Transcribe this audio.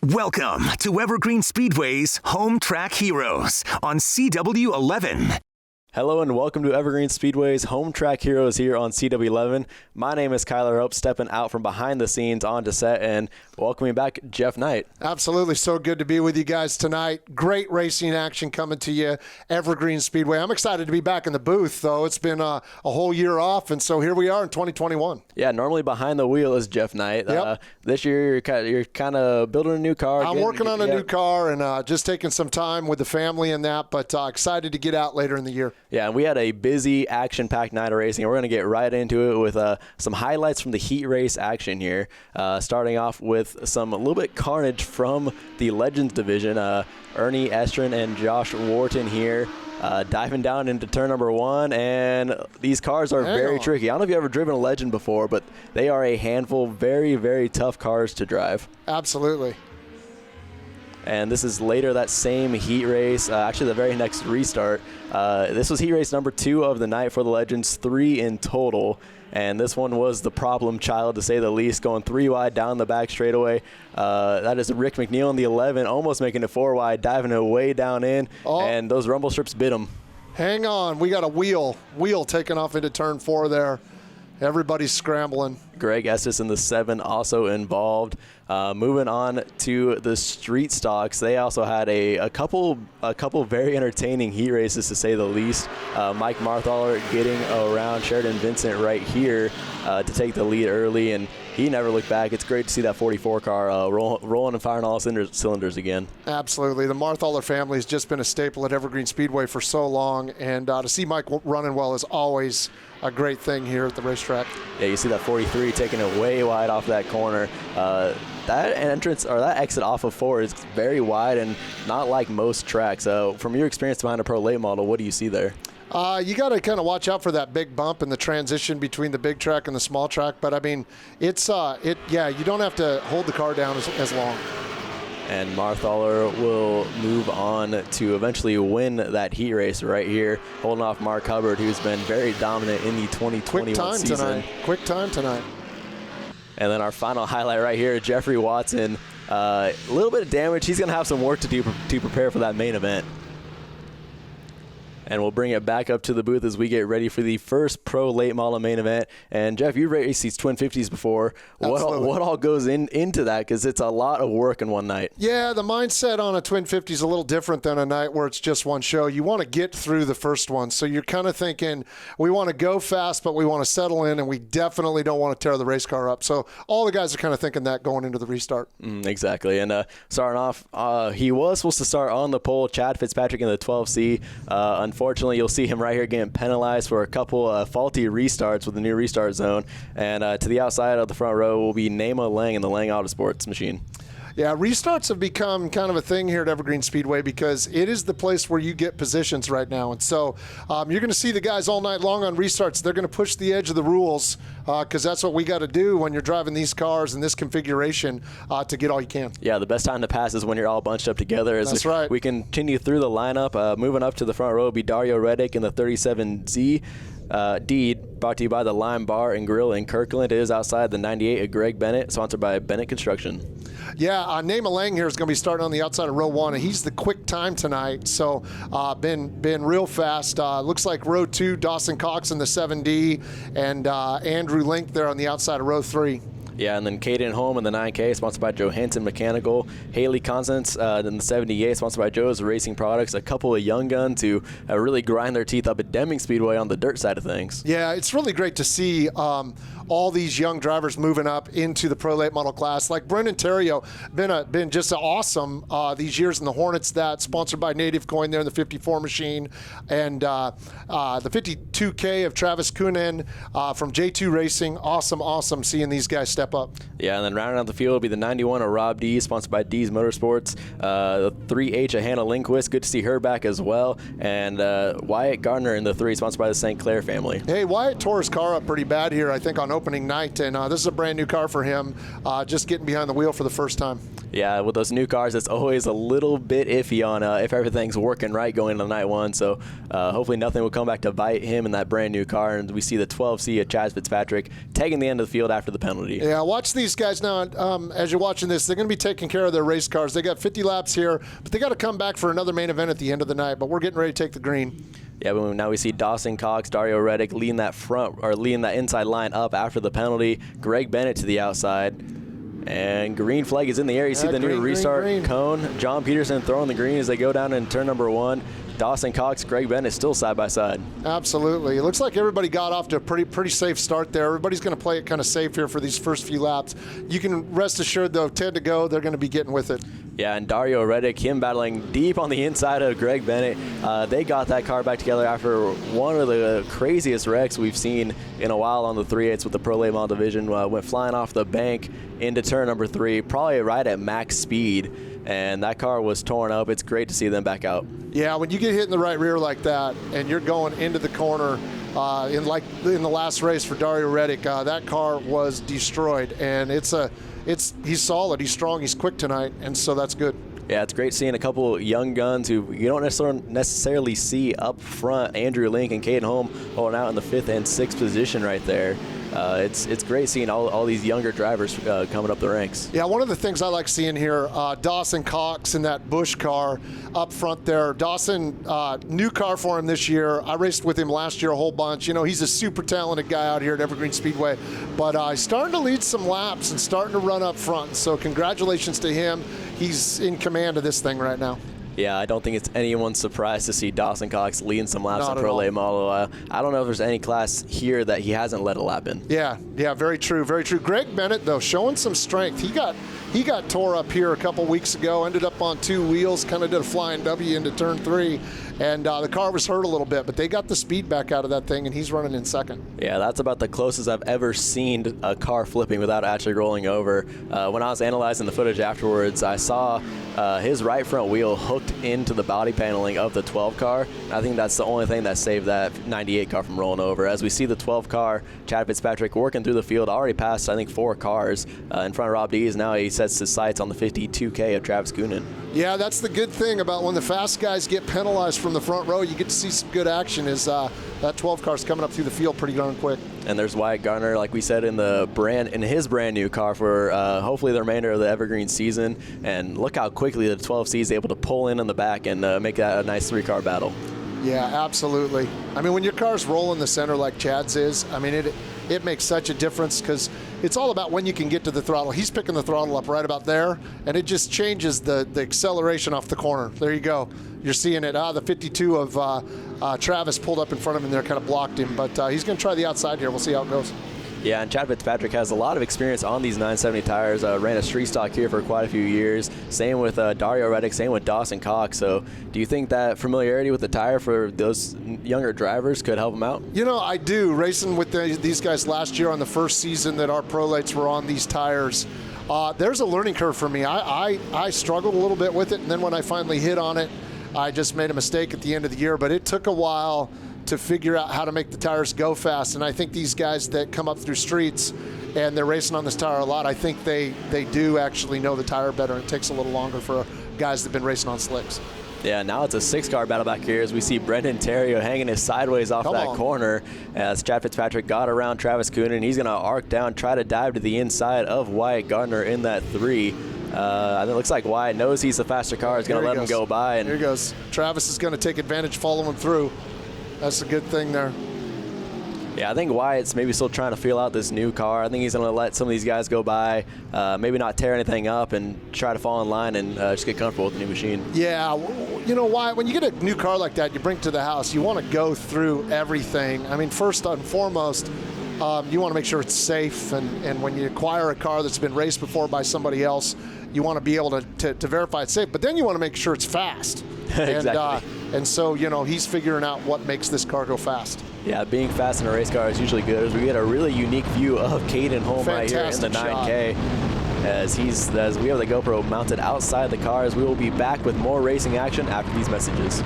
Welcome to Evergreen Speedway's Home Track Heroes on CW11. Hello and welcome to Evergreen Speedway's Home Track Heroes here on CW11. My name is Kyler Hope, stepping out from behind the scenes onto set and welcoming back Jeff Knight. Absolutely. So good to be with you guys tonight. Great racing action coming to you, Evergreen Speedway. I'm excited to be back in the booth, though. It's been a whole year off, and so here we are in 2021. Yeah, normally behind the wheel is Jeff Knight. Yep. This year you're kind of building a new car. I'm working on a new car and just taking some time with the family and that, but excited to get out later in the year. Yeah, and we had a busy, action-packed night of racing. We're going to get right into it with some highlights from the heat race action here, starting off with a little bit carnage from the Legends division. Ernie Estrin and Josh Wharton here diving down into turn number one, and these cars are very tricky. I don't know if you've ever driven a Legend before, but they are a handful, very, very tough cars to drive. Absolutely. And this is later that same heat race, actually the very next restart. This was heat race number 2 of the night for the Legends, 3 in total. And this one was the problem child, to say the least, going 3 wide down the back straightaway. That is Rick McNeil in the 11, almost making it 4 wide, diving it way down in, and those rumble strips bit him. Hang on. We got a wheel taking off into turn 4 there. Everybody's scrambling. Greg Estes in the 7 also involved. Moving on to the street stocks, they also had a couple very entertaining heat races, to say the least. Mike Marthaler getting around Sheridan Vincent right here to take the lead early, and he never looked back. It's great to see that 44 car rolling and firing all cylinders again. Absolutely. The Marthaler family has just been a staple at Evergreen Speedway for so long, and to see Mike running well is always a great thing here at the racetrack. Yeah, you see that 43 taking it way wide off that corner. That entrance or that exit off of 4 is very wide and not like most tracks. From your experience behind a Pro Late model, what do you see there? You got to kind of watch out for that big bump and the transition between the big track and the small track. But I mean, you don't have to hold the car down as long. And Marthaler will move on to eventually win that heat race right here, holding off Mark Hubbard, who's been very dominant in the 2021 season. Quick time tonight. And then our final highlight right here, Jeffrey Watson. A little bit of damage. He's going to have some work to do to prepare for that main event. And we'll bring it back up to the booth as we get ready for the first Pro Late Model main event. And, Jeff, you've raced these Twin 50s before. What all goes into that? Because it's a lot of work in one night. Yeah, the mindset on a Twin 50 is a little different than a night where it's just one show. You want to get through the first one. So you're kind of thinking, we want to go fast, but we want to settle in, and we definitely don't want to tear the race car up. So all the guys are kind of thinking that going into the restart. Exactly. And starting off, he was supposed to start on the pole, Chad Fitzpatrick in the 12C. Unfortunately, you'll see him right here getting penalized for a couple faulty restarts with the new restart zone. And to the outside of the front row will be Nema Lang in the Lang Autosports machine. Yeah, restarts have become kind of a thing here at Evergreen Speedway because it is the place where you get positions right now. And so you're going to see the guys all night long on restarts. They're going to push the edge of the rules because that's what we got to do when you're driving these cars in this configuration to get all you can. Yeah, the best time to pass is when you're all bunched up together. That's right. We continue through the lineup. Moving up to the front row will be Dario Reddick in the 37Z. Deed, brought to you by the Lime Bar and Grill in Kirkland. It is outside the 98 of Greg Bennett, sponsored by Bennett Construction. Yeah, Nema Lang here is going to be starting on the outside of row 1, and he's the quick time tonight. So been real fast. Looks like row 2, Dawson Cox in the 7D, and Andrew Link there on the outside of row 3. Yeah, and then Caden Holm in the 9K, sponsored by Johansson Mechanical. Haley Constance in the 78, sponsored by Joe's Racing Products. A couple of young guns who really grind their teeth up at Deming Speedway on the dirt side of things. Yeah, it's really great to see all these young drivers moving up into the Pro Late Model class. Like Brendan Terrio, been just awesome these years in the Hornets, that sponsored by Native Coin there in the 54 machine. And the 52K of Travis Kunin from J2 Racing. Awesome seeing these guys step up. Yeah, and then rounding out the field will be the 91 of Rob D, sponsored by D's Motorsports. The 3H of Hannah Lindquist, good to see her back as well. And Wyatt Gardner in the 3, sponsored by the St. Clair family. Hey, Wyatt tore his car up pretty bad here, I think, on opening night, and this is a brand new car for him, just getting behind the wheel for the first time. Yeah, with those new cars, it's always a little bit iffy on if everything's working right going into night one. So hopefully nothing will come back to bite him in that brand new car. And we see the 12C of Chaz Fitzpatrick taking the end of the field after the penalty. Yeah, Yeah, watch these guys now. As you're watching this, they're going to be taking care of their race cars. They got 50 laps here, but they got to come back for another main event at the end of the night. But we're getting ready to take the green. Yeah, but now we see Dawson Cox, Dario Reddick leading that inside line up after the penalty. Greg Bennett to the outside. And green flag is in the air. You see the new restart cone. John Peterson throwing the green as they go down in turn number 1. Dawson Cox, Greg Bennett still side by side. Absolutely. It looks like everybody got off to a pretty safe start there. Everybody's going to play it kind of safe here for these first few laps. You can rest assured, though, 10 to go, they're going to be getting with it. Yeah, and Dario Reddick, him battling deep on the inside of Greg Bennett. They got that car back together after one of the craziest wrecks we've seen in a while on the 3/8 with the Pro Late Model division. Went flying off the bank into turn number 3, probably right at max speed. And that car was torn up. It's great to see them back out. Yeah, when you get hit in the right rear like that and you're going into the corner, in the last race for Dario Reddick, that car was destroyed. And he's solid, he's strong, he's quick tonight, and so that's good. Yeah, it's great seeing a couple young guns who you don't necessarily see up front. Andrew Link and Caden Holm holding out in the 5th and 6th position right there. It's great seeing all these younger drivers coming up the ranks. Yeah, one of the things I like seeing here, Dawson Cox in that Busch car up front there. Dawson, new car for him this year. I raced with him last year a whole bunch. You know, he's a super talented guy out here at Evergreen Speedway, but he's starting to lead some laps and starting to run up front. So congratulations to him. He's in command of this thing right now. Yeah, I don't think it's anyone's surprise to see Dawson Cox leading some laps in Pro Late Model. I don't know if there's any class here that he hasn't led a lap in. Yeah, very true, very true. Greg Bennett, though, showing some strength. He got tore up here a couple weeks ago, ended up on 2 wheels, kind of did a flying W into turn 3, and the car was hurt a little bit, but they got the speed back out of that thing, and he's running in 2nd. Yeah, that's about the closest I've ever seen a car flipping without actually rolling over. When I was analyzing the footage afterwards, I saw his right front wheel hooked into the body paneling of the 12 car. I think that's the only thing that saved that 98 car from rolling over. As we see the 12 car, Chad Fitzpatrick working through the field, already passed, I think, 4 cars in front of Rob Dees. Now he sets his sights on the 52K of Travis Goonan. Yeah, that's the good thing about when the fast guys get penalized from the front row. You get to see some good action as that 12 car's coming up through the field pretty darn quick. And there's Wyatt Gardner, like we said, in his brand new car for hopefully the remainder of the Evergreen season. And look how quickly the 12C is able to pull in the back and make that a nice 3-car battle. Yeah, absolutely. I mean, when your car's rolling the center like Chad's is, I mean, it makes such a difference because it's all about when you can get to the throttle. He's picking the throttle up right about there, and it just changes the acceleration off the corner. There you go. You're seeing it. The 52 of Travis pulled up in front of him there, kind of blocked him, but he's going to try the outside here. We'll see how it goes. Yeah, and Chad Fitzpatrick has a lot of experience on these 970 tires. Ran a street stock here for quite a few years. Same with Dario Reddick, same with Dawson Cox. So do you think that familiarity with the tire for those younger drivers could help them out? You know, I do. Racing with these guys last year on the first season that our Pro Lights were on these tires, there's a learning curve for me. I struggled a little bit with it, and then when I finally hit on it, I just made a mistake at the end of the year. But it took a while to figure out how to make the tires go fast. And I think these guys that come up through streets and they're racing on this tire a lot, I think they do actually know the tire better. It takes a little longer for guys that have been racing on slicks. Yeah, now it's a 6-car battle back here as we see Brendan Terrio hanging his sideways off corner as Chad Fitzpatrick got around Travis Goonan. He's going to arc down, try to dive to the inside of Wyatt Gardner in that 3. It looks like Wyatt knows he's the faster car. He's going to let him go by. And here he goes. Travis is going to take advantage, follow him through. That's a good thing there. Yeah, I think Wyatt's maybe still trying to feel out this new car. I think he's going to let some of these guys go by, maybe not tear anything up and try to fall in line and just get comfortable with the new machine. Yeah, you know, Wyatt, when you get a new car like that, you bring it to the house, you want to go through everything. I mean, first and foremost, you want to make sure it's safe. And when you acquire a car that's been raced before by somebody else, you want to be able to verify it's safe. But then you want to make sure it's fast. Exactly. And so, you know, he's figuring out what makes this car go fast. Yeah, being fast in a race car is usually good. As we get a really unique view of Caden Holm right here in the 9K. As we have the GoPro mounted outside the cars. We will be back with more racing action after these messages.